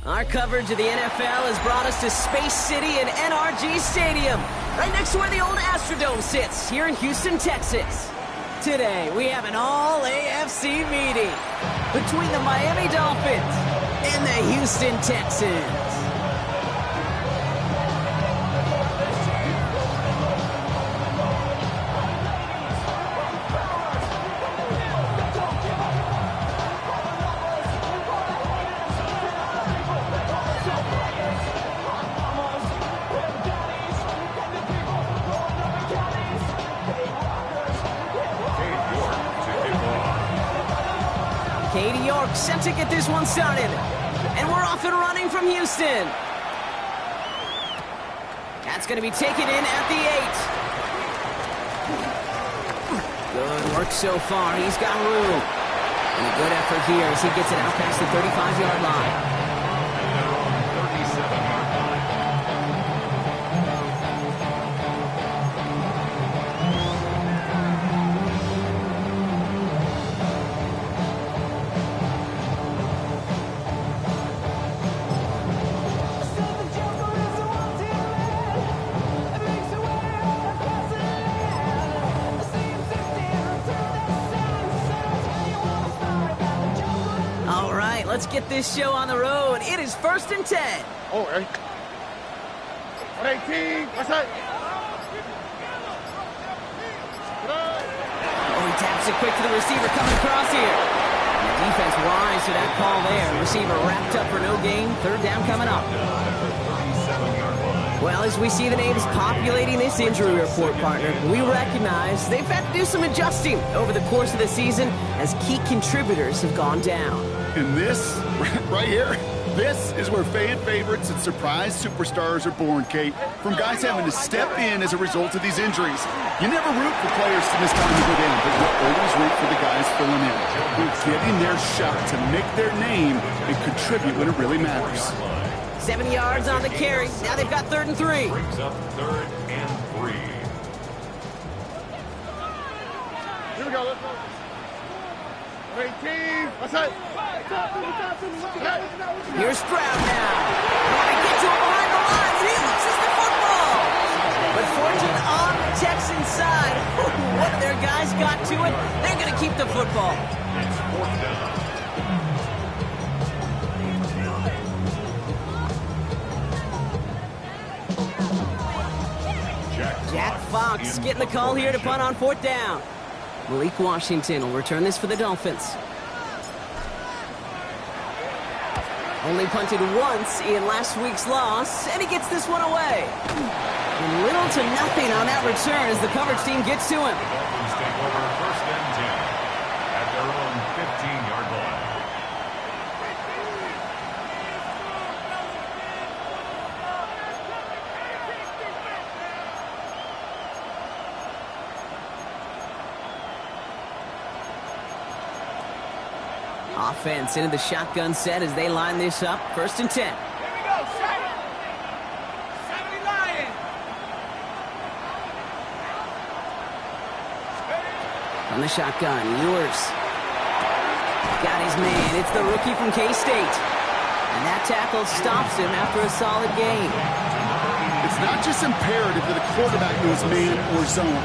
Our coverage of the NFL has brought us to Space City and NRG Stadium, right next to where the old Astrodome sits, here in Houston, Texas. Today, we have an all-AFC meeting between the Miami Dolphins and the Houston Texans. Katie York set to get this one started. And we're off and running from Houston. That's going to be taken in at the 8. Good work so far. He's got room. And a good effort here as he gets it out past the 35-yard line. Let's get this show on the road. It is 1st and 10. Oh, hey. 118. What's that? Oh, he taps it quick to the receiver coming across here. And the defense wise to that call there. Receiver wrapped up for no gain. 3rd down coming up. Well, as we see the names populating this injury report, partner, we recognize they've had to do some adjusting over the course of the season as key contributors have gone down. And this, right here, this is where fan favorites and surprise superstars are born, Kate. From guys having to step in as a result of these injuries. You never root for players to miss time to go down, but you always root for the guys filling in. Who are getting their shot to make their name and contribute when it really matters. 7 yards on the carry. Now they've got 3rd and 3. Brings up 3rd and 3. Here we go, let's go. 18. What's that? Here's Stroud now. Trying to get to him behind the line, and he loses the football. But fortune on the Texans side. One of their guys got to it. They're going to keep the football. It's 4th down. Jack Fox getting the call here to punt on 4th down. Malik Washington will return this for the Dolphins. Only punted once in last week's loss, and he gets this one away. And little to nothing on that return as the coverage team gets to him. The Dolphins take over 1st and 10 at their own 15-yard line. Offense into the shotgun set as they line this up. 1st and 10. Here we go, 70 Lion. From the shotgun, Ewers. Got his man. It's the rookie from K-State. And that tackle stops him after a solid gain. It's not just imperative that a quarterback knows man or zone.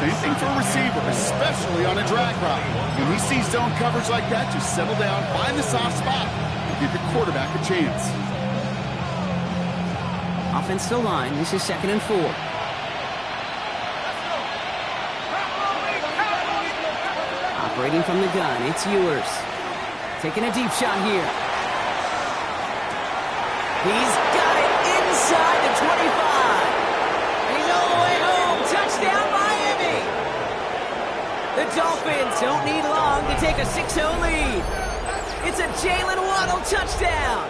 Same thing for a receiver, especially on a drag route. When he sees zone coverage like that, just settle down, find the soft spot, and give your quarterback a chance. Offensive line, this is 2nd and 4. Operating from the gun, it's Ewers. Taking a deep shot here. He's got it inside the 25. And he's all the way home. Touchdown, Miami. The Dolphins don't need long to take a 6-0 lead. It's a Jalen Waddle touchdown.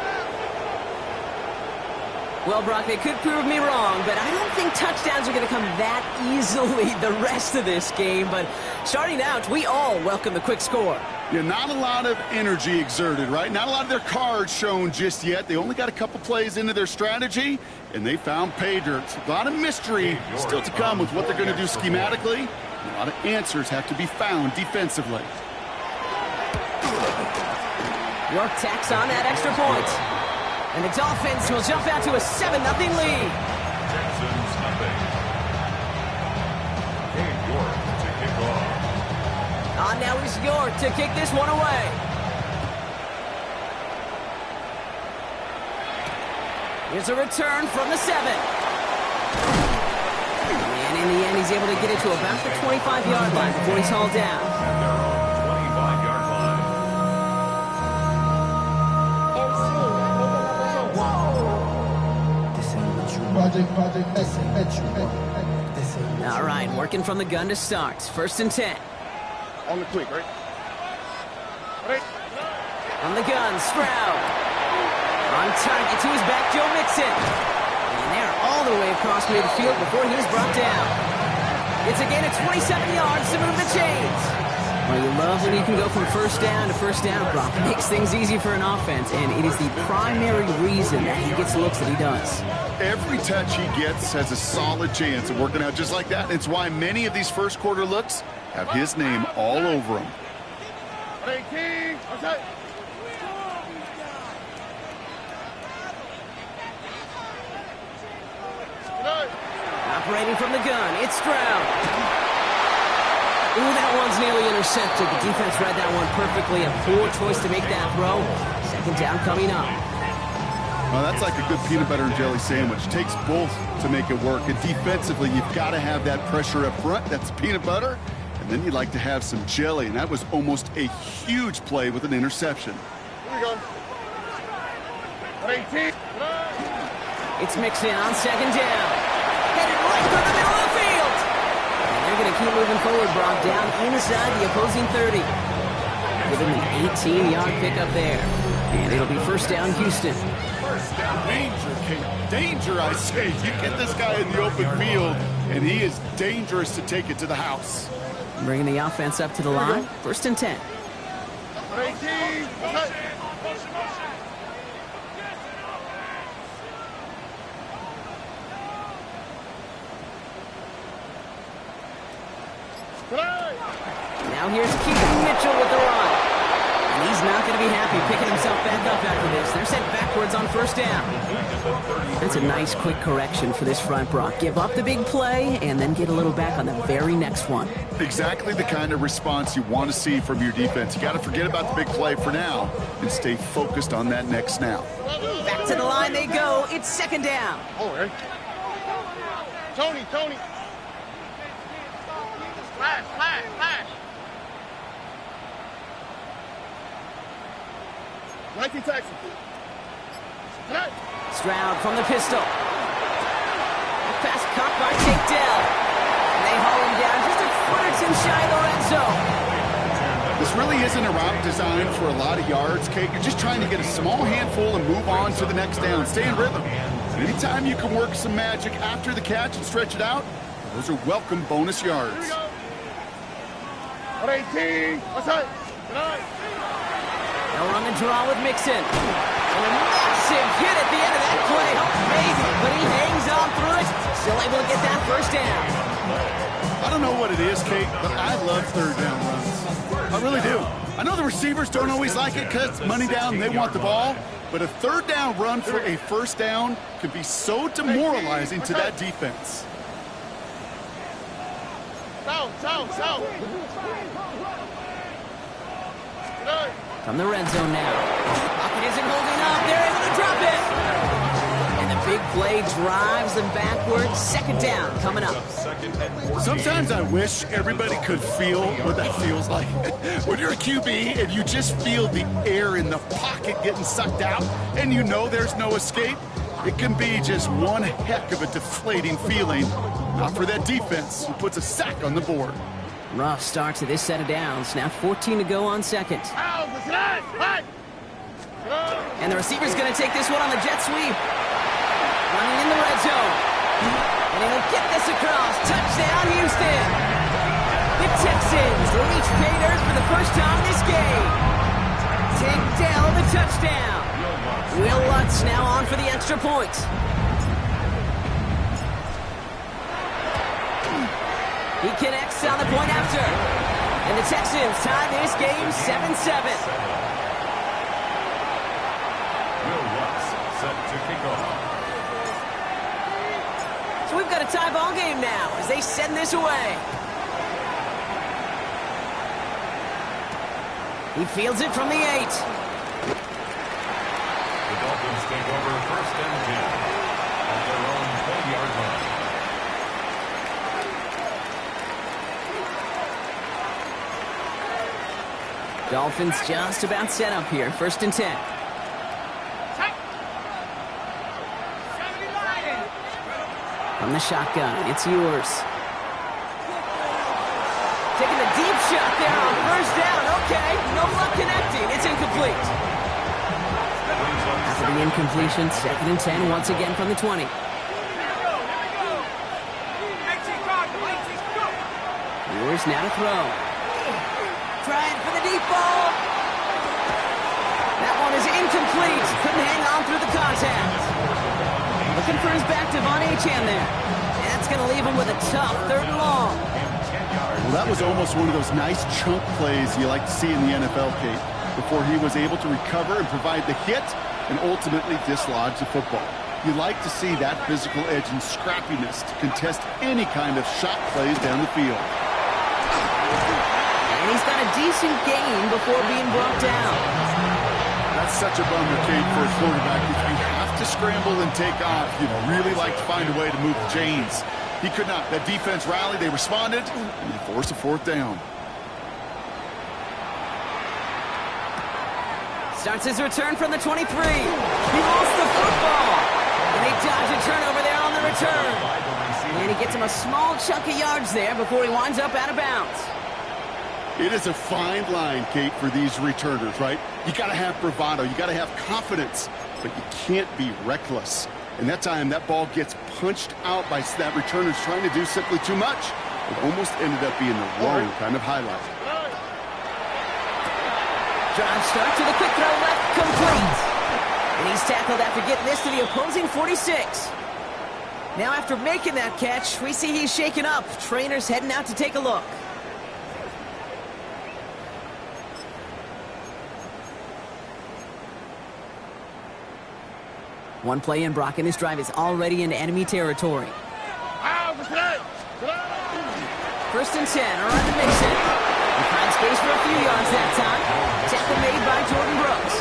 Well, Brock, they could prove me wrong, but I don't think touchdowns are going to come that easily the rest of this game. But starting out, we all welcome the quick score. Yeah, not a lot of energy exerted, right? Not a lot of their cards shown just yet. They only got a couple plays into their strategy, and they found pay dirt. A lot of mystery still to come with what they're going to do schematically. A lot of answers have to be found defensively. York tacks on that extra point. And the Dolphins will jump out to a 7-0 lead. Texans nothing. Cade York to kick off. On now is York to kick this one away. Here's a return from the 7. And in the end, he's able to get it to about the 25-yard line before he's hauled down. At their own 25-yard line. All right, working from the gun to start. 1st and 10. On the quick, right? On the gun, Stroud. On target to his back, Joe Mixon. And they're all the way across midfield before he was brought down. It's a gain of 27 yards to move the chains. Well, you love when you can go from first down to first down, Brock. It makes things easy for an offense, and it is the primary reason that he gets the looks that he does. Every touch he gets has a solid chance of working out just like that. It's why many of these first quarter looks have his name all over them. Operating from the gun, it's Stroud. Ooh, that one's nearly intercepted. The defense read that one perfectly. A poor choice to make that throw. 2nd down coming up. Well, that's like a good peanut butter and jelly sandwich. It takes both to make it work. And defensively, you've got to have that pressure up front. That's peanut butter. And then you'd like to have some jelly. And that was almost a huge play with an interception. Here we go. 18. It's Mixon on 2nd down. Headed right through the middle of the field. And they're going to keep moving forward, Brock, down inside the opposing 30. Give him an 18-yard pickup there. And it'll be 1st down, Houston. Danger, Kate. Danger, I say. You get this guy in the open field, and he is dangerous to take it to the house. Bringing the offense up to the line. 1st and 10. 18. Now here's Keaton Mitchell with the run. And he's not going to be happy picking himself back up after this. They're sent backwards on 1st down. That's a nice quick correction for this front, Brock. Give up the big play and then get a little back on the very next one. Exactly the kind of response you want to see from your defense. You got to forget about the big play for now and stay focused on that next snap. Back to the line they go. It's 2nd down. All right. Tony. Flash. 19 Texans. Stroud from the pistol. Pass caught by Tate Dell. And they haul him down just a foot or two shy of the red zone. This really isn't a route designed for a lot of yards, Kate. You're just trying to get a small handful and move on to the next down. Stay in rhythm. And anytime you can work some magic after the catch and stretch it out, those are welcome bonus yards. 18. What's that? Now we're on the draw with Mixon. And a massive hit at the end of that play. Amazing, but he hangs on through it. Still able to get that 1st down. I don't know what it is, Kate, but I love 3rd down runs. I really do. I know the receivers don't always like it because it's money down and they want the ball, but a 3rd down run for a 1st down can be so demoralizing to that defense. South. From the red zone now. Pocket isn't holding up. They're able to drop it. And the big play drives them backwards. 2nd down coming up. Sometimes I wish everybody could feel what that feels like. When you're a QB and you just feel the air in the pocket getting sucked out and you know there's no escape, it can be just one heck of a deflating feeling. Not for that defense who puts a sack on the board. Rough start to this set of downs. Now 14 to go on 2nd. And the receiver's going to take this one on the jet sweep. Running in the red zone. And he'll get this across. Touchdown, Houston. The Texans reach pay dirt for the first time in this game. Take down the touchdown. Will Lutz now on for the extra point. He connects on the point after. And the Texans tie this game 7-7. Will Lutz set So we've got a tie ball game now as they send this away. He fields it from the 8. The Dolphins take over first and 10 at their own 20-yard line. Dolphins just about set up here. First and 10. From the shotgun, it's yours. Taking the deep shot there on first down. Okay, no luck connecting. It's incomplete. After the incompletion, second and 10 once again from the 20. Yours now to throw. Trying for the deep ball. That one is incomplete. Couldn't hang on through the contact. Looking for his back, Devon Achane there. That's going to leave him with a tough 3rd and long. Well, that was almost one of those nice chunk plays you like to see in the NFL, Kate, before he was able to recover and provide the hit and ultimately dislodge the football. You like to see that physical edge and scrappiness to contest any kind of shot plays down the field. And he's got a decent gain before being brought down. That's such a bummer, Kate, for a quarterback. If you have to scramble and take off, really like to find a way to move the chains. He could not. That defense rallied, they responded, and they forced a 4th down. Starts his return from the 23. He lost the football. And they dodge a turnover there on the return. And he gets him a small chunk of yards there before he winds up out of bounds. It is a fine line, Kate, for these returners, right? You got to have bravado. You got to have confidence, but you can't be reckless. And that time, that ball gets punched out by that returner's trying to do simply too much. It almost ended up being the wrong kind of highlight. Drive start to the quick throw left, complete. And he's tackled after getting this to the opposing 46. Now after making that catch, we see he's shaken up. Trainer's heading out to take a look. One play in, Brock, and this drive is already into enemy territory. First and 10, around the Mixon. He finds space for a few yards that time. Tackle made by Jordan Brooks.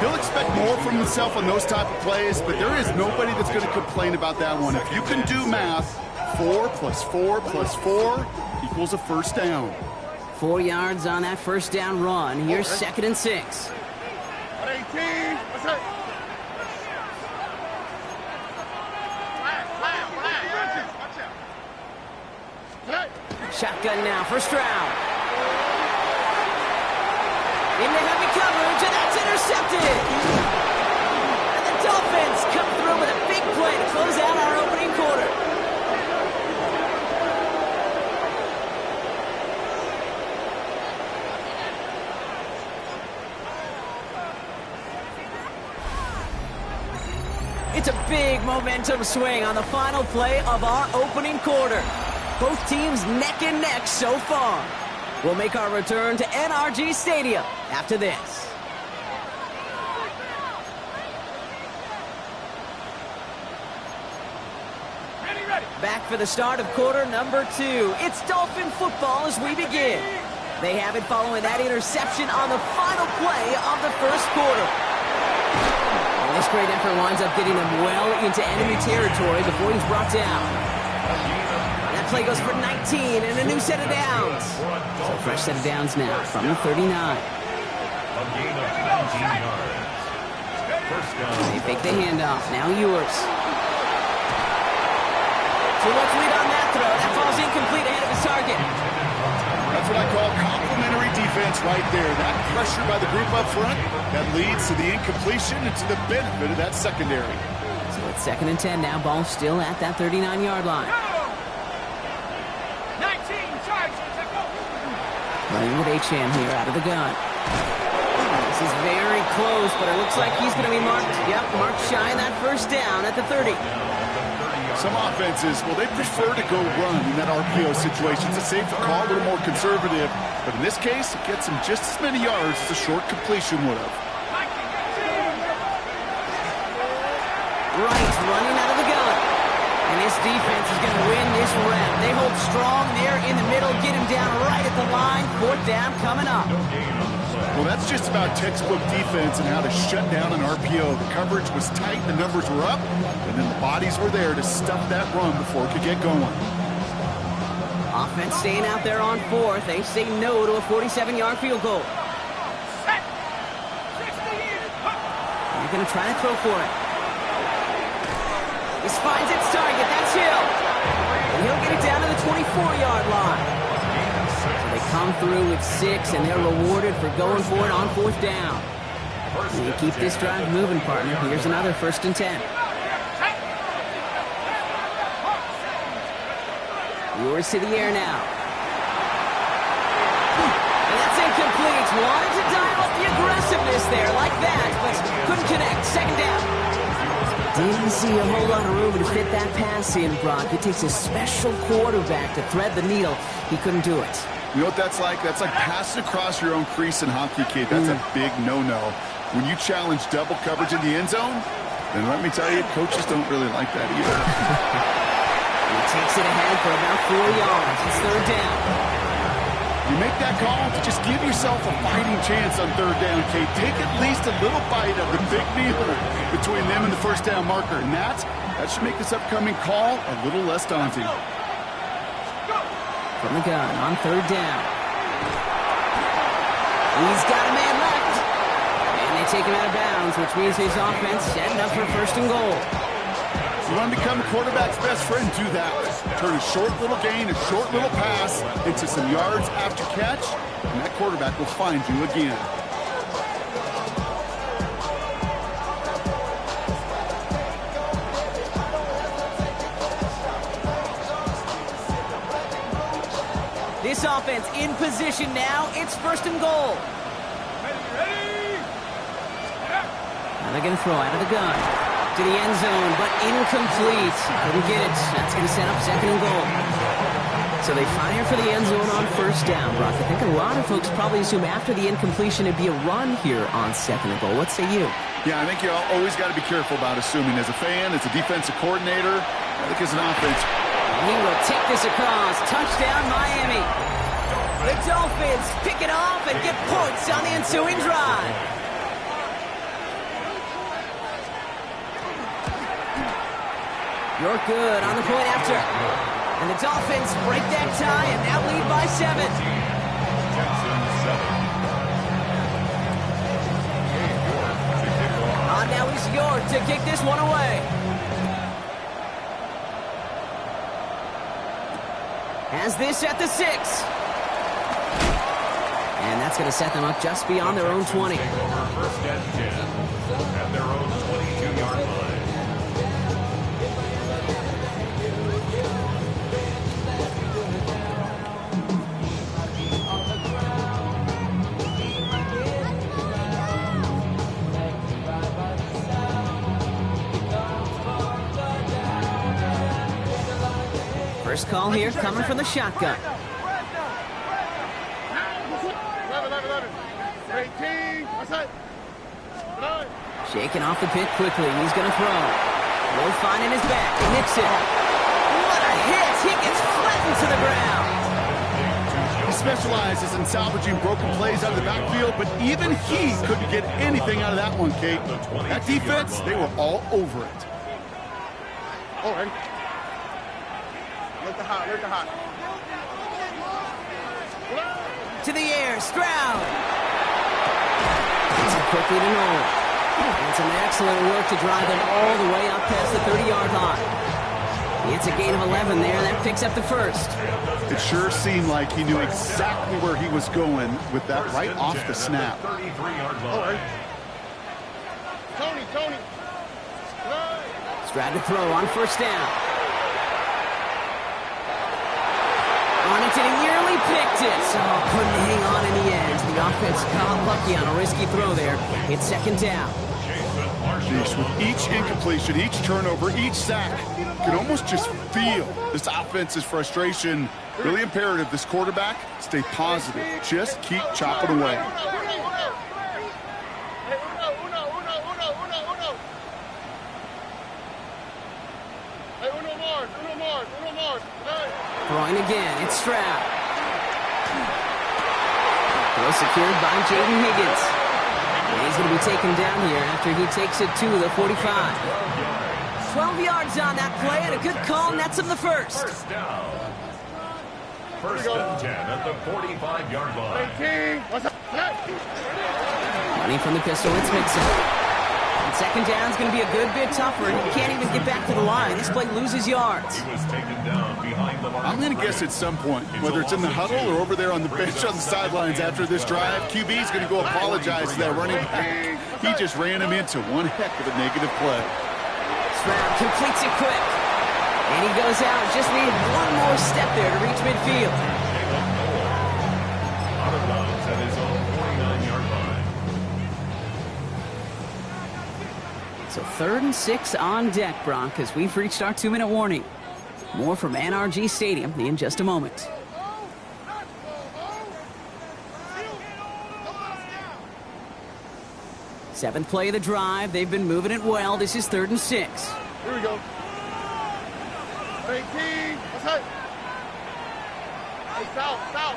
He'll expect more from himself on those type of plays, but there is nobody that's going to complain about that one. If you can do math, 4 + 4 + 4 equals a first down. 4 yards on that first down run. Here's second and 6. Shotgun now, first round. Into heavy coverage, and that's intercepted. And the Dolphins come through with a big play to close out our opening quarter. It's a big momentum swing on the final play of our opening quarter. Both teams neck and neck so far. We'll make our return to NRG Stadium after this. Back for the start of quarter number 2. It's Dolphin football as we begin. They have it following that interception on the final play of the first quarter. And this great effort winds up getting them well into enemy territory before he's brought down. Play goes for 19 and a new set of downs. So fresh set of downs now from the 39. A gain of 19 yards. First down. They fake the handoff. Now yours. Too much lead on that throw. That falls incomplete ahead of his target. That's what I call complementary defense right there. That pressure by the group up front, that leads to the incompletion and to the benefit of that secondary. So it's second and 10 now. Ball still at that 39-yard line. Playing with Achane here out of the gun. This is very close, but it looks like he's going to be marked. Yep, marked shy of that first down at the 30. Some offenses, well, they prefer to go run in that RPO situation. It's a safer call, a little more conservative. But in this case, it gets him just as many yards as a short completion would have. Right, running out of the gun. And This defense is going to win this round. They hold strong there in the middle, get him down right at the line. 4th down coming up. Well, that's just about textbook defense and how to shut down an RPO. The coverage was tight, the numbers were up, and then the bodies were there to stuff that run before it could get going. Offense staying out there on 4th. They say no to a 47-yard field goal. They're going to try to throw for it. This finds its target. That's Hill. And he'll get it down to the 24-yard line. So they come through with 6, and they're rewarded for going for it on 4th down. And you keep this drive moving, partner. Here's another 1st and 10. Yours to the air now. And that's incomplete. Wanted to dial up the aggressiveness there like that, but couldn't connect. 2nd down. Didn't see a whole lot of room to fit that pass in, Brock. It takes a special quarterback to thread the needle. He couldn't do it. You know what that's like? That's like passing across your own crease in hockey, kid. That's a big no-no. When you challenge double coverage in the end zone, then let me tell you, coaches don't really like that either. He takes it ahead for about 4 yards. It's 3rd down. You make that call to just give yourself a fighting chance on 3rd down, Kate. Take at least a little bite of the big meal between them and the 1st down marker. And that should make this upcoming call a little less daunting. From the gun on 3rd down. He's got a man left. And they take him out of bounds, which means his offense setting up for 1st and goal. You want to become a quarterback's best friend, do that. Turn a short little gain, a short little pass into some yards after catch, and that quarterback will find you again. This offense in position now. It's 1st and goal. Now they're going to throw out of the gun to the end zone, but incomplete. Couldn't get it. That's going to set up 2nd and goal. So they fire for the end zone on 1st down, Brock. I think a lot of folks probably assume after the incompletion it'd be a run here on 2nd and goal. What say you? Yeah, I think you always got to be careful about assuming. As a fan, as a defensive coordinator, I think as an offense. He will take this across. Touchdown, Miami. The Dolphins pick it off and get points on the ensuing drive. You're good on the point after. And the Dolphins break that tie and now lead by 7. Now he's York to kick this one away. Has this at the 6. And that's going to set them up just beyond their own 20. 1st and 10 at their own 22-yard line. First call here coming from the shotgun. 11. 18. What's that? 9. Shaking off the pit quickly. He's going to throw. No finding his back. He nicks it. What a hit. He gets flattened to the ground. He specializes in salvaging broken plays out of the backfield, but even he couldn't get anything out of that one, Kate. That defense, they were all over it. All right. Look the hot. Look the hot. To the air. Stroud. Gets it quickly to Noel. And some excellent work to drive them all the way up past the 30-yard line. It's a gain of 11 there. That picks up the 1st. It sure seemed like he knew exactly where he was going with that right off the snap. 33-yard All line. right. Tony. Stroud to throw on 1st down. On it, and he nearly picked it. So couldn't hang on in the end. The offense got lucky on a risky throw there. It's 2nd down. Jeez, with each incompletion, each turnover, each sack, you can almost just feel this offense's frustration. Really imperative, this quarterback, stay positive. Just keep chopping away. Hey, uno more. Throwing again, it's Stroud. Well secured by Jaden Higgins. And he's going to be taken down here after he takes it to the 45. 12 yards on that play, and a good call nets him the first. First down. First and 10 at the 45-yard line. Running from the pistol, it's Mixon. And second down's going to be a good bit tougher. He can't even get back to the line. This play loses yards. He was taken down behind the line. I'm going to guess at some point, whether it's in the huddle or over there on the bench on the sidelines after this drive, QB's going to go apologize to that running back. He just ran him into one heck of a negative play. Stroud completes it quick. And he goes out. Just needed one more step there to reach midfield. Out of bounds at his own 49-yard line. So 3rd and 6 on deck, Brock, as we've reached our 2-minute warning. More from NRG Stadium in just a moment. Seventh play of the drive. They've been moving it well. This is 3rd and 6. Here we go. 18. What's that? Hey, foul. Flash.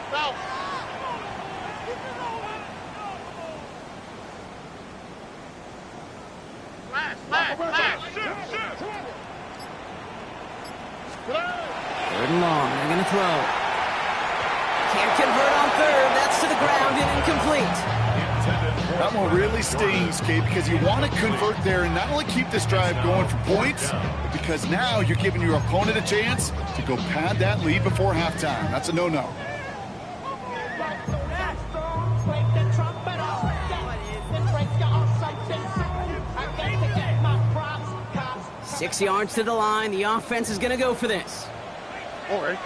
Third and long. They're going to throw. Can't convert on 3rd. That's to the ground and incomplete. That one really stings, Kate, because you want to convert there and not only keep this drive going for points, but because now you're giving your opponent a chance to go pad that lead before halftime. That's a no-no. Six yards to the line. The offense is going to go for this. All right.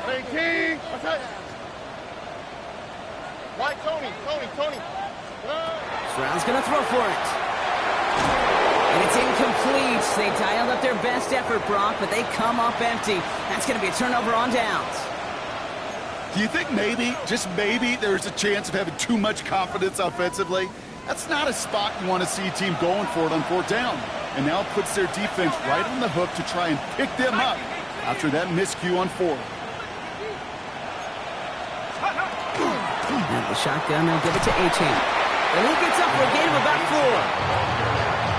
18. What's that? Right, Tony. Stroud's going to throw for it. And it's incomplete. They dialed up their best effort, Brock, but they come up empty. That's going to be a turnover on downs. Do you think maybe, just maybe, there's a chance of having too much confidence offensively? That's not a spot you want to see a team going for it on 4th down. And now it puts their defense right on the hook to try and pick them up after that miscue on 4th. And the shotgun, they'll give it to A-Chain. And he gets up for a gain of about 4.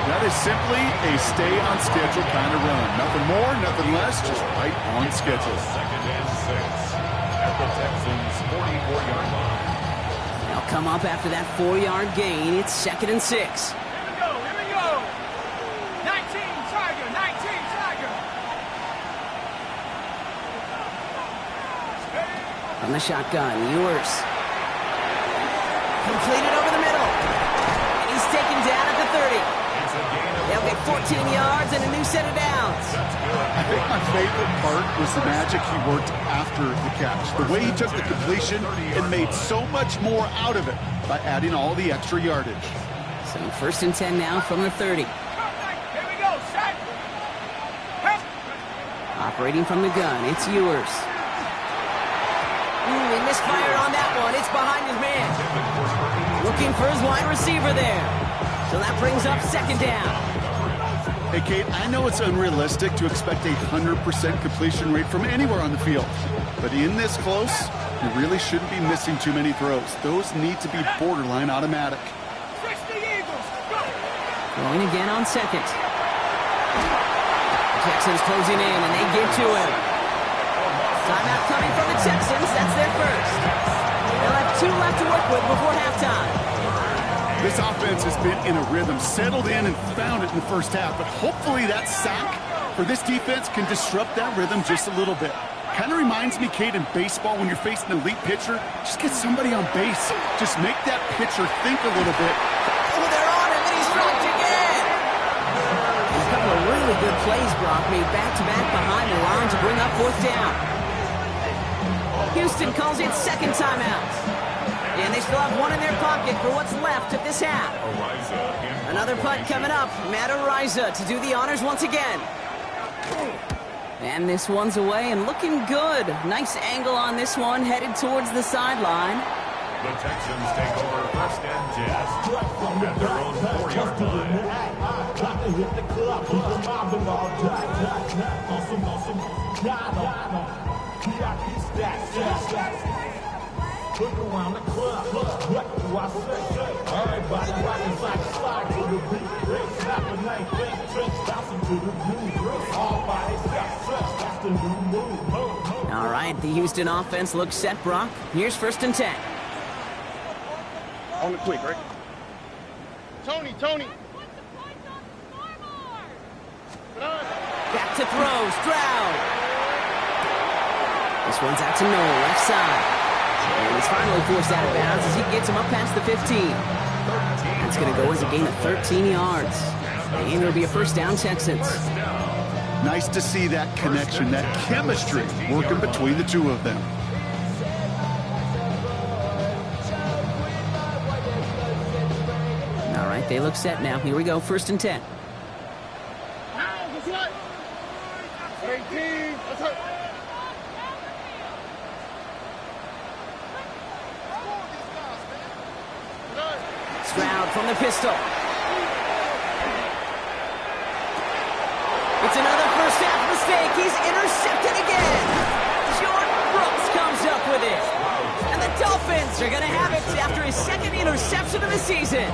That is simply a stay-on-schedule kind of run. Nothing more, nothing less, just right on schedule. Second and 6 at the Texans' 44-yard line. They'll come up after that 4-yard gain. It's 2nd and 6. Here we go. 19 Tiger. From the shotgun, Ewers. Completed over the middle. And he's taken down at the 30. They'll get 14 yards and a new set of downs. I think my favorite part was the magic he worked after the catch. The way he took the completion and made so much more out of it by adding all the extra yardage. So 1st and 10 now from the 30. Here we go, set. Operating from the gun, it's Ewers. He misfired on that one. It's behind his man. Looking for his wide receiver there. So that brings up 2nd down. Hey, Kate, I know it's unrealistic to expect a 100% completion rate from anywhere on the field. But in this close, you really shouldn't be missing too many throws. Those need to be borderline automatic. Throwing again on 2nd. Texans closing in, and they get to him. Timeout coming from the Texans. That's their first. They'll have 2 left to work with before halftime. This offense has been in a rhythm, settled in and found it in the first half. But hopefully that sack for this defense can disrupt that rhythm just a little bit. Kind of reminds me, Kate, in baseball when you're facing an elite pitcher, just get somebody on base. Just make that pitcher think a little bit. Oh, they're on him, and he's struck again. There's a couple of really good plays, Brock, made back-to-back behind the line to bring up 4th down. Houston calls it 2nd timeout. And they still have one in their pocket for what's left of this half. Another punt coming up. Matt Ariza to do the honors once again. And this one's away and looking good. Nice angle on this one, headed towards the sideline. The Texans take over first and 10 at their own 4-yard line. Look around the club, what do I say? Everybody rockin' like a slide to the beat. Break, snap a night, drink, bouncing to the groove. All bodies got stretched, that's the new move. All right, the Houston offense looks set, Brock. Here's first and 10. On the quick, right? Tony. Back to throw, Stroud. This one's out to Noel, left side. And he's finally forced out of bounds as he gets him up past the 15. That's going to go as a gain of 13 yards. And it'll be a first down, Texans. Nice to see that connection, that chemistry working between the two of them. All right, they look set now. Here we go, first and 10. Stroud from the pistol. It's another first half mistake. He's intercepted again. Jordan Brooks comes up with it. And the Dolphins are going to have it after his second interception of the season.